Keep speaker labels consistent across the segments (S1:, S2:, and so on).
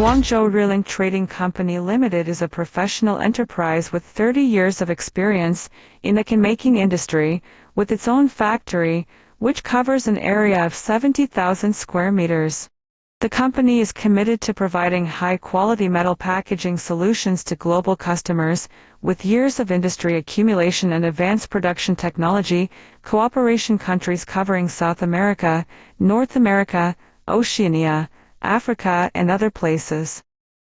S1: Guangzhou Rilink Trading Company Limited is a professional enterprise with 30 years of experience in the can-making industry, with its own factory, which covers an area of 70,000 square meters. The company is committed to providing high-quality metal packaging solutions to global customers, with years of industry accumulation and advanced production technology, cooperation countries covering South America, North America, Oceania, Africa, and other places.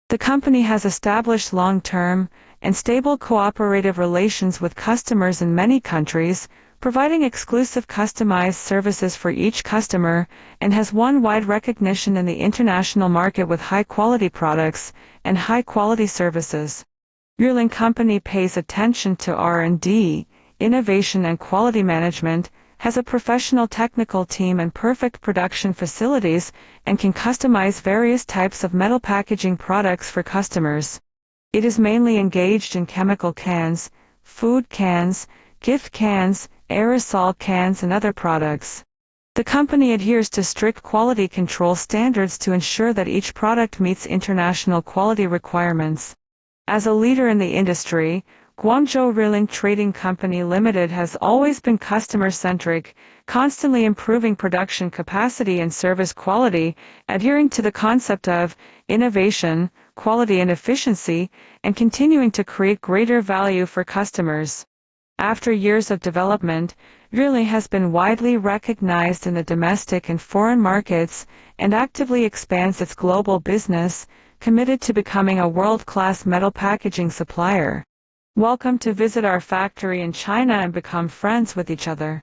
S1: The company has established long-term and stable cooperative relations with customers in many countries, providing exclusive customized services for each customer, and has won wide recognition in the international market with high-quality products and high-quality services. Rilink Company pays attention to R&D, innovation and quality management, has a professional technical team and perfect production facilities, and can customize various types of metal packaging products for customers. It is mainly engaged in chemical cans, food cans, gift cans, aerosol cans and other products. The company adheres to strict quality control standards to ensure that each product meets international quality requirements. As a leader in the industry, Guangzhou Rilink Trading Company Limited has always been customer-centric, constantly improving production capacity and service quality, adhering to the concept of innovation, quality and efficiency, and continuing to create greater value for customers. After years of development, Rilink has been widely recognized in the domestic and foreign markets and actively expands its global business, committed to becoming a world-class metal packaging supplier. Welcome to visit our factory in China and become friends with each other.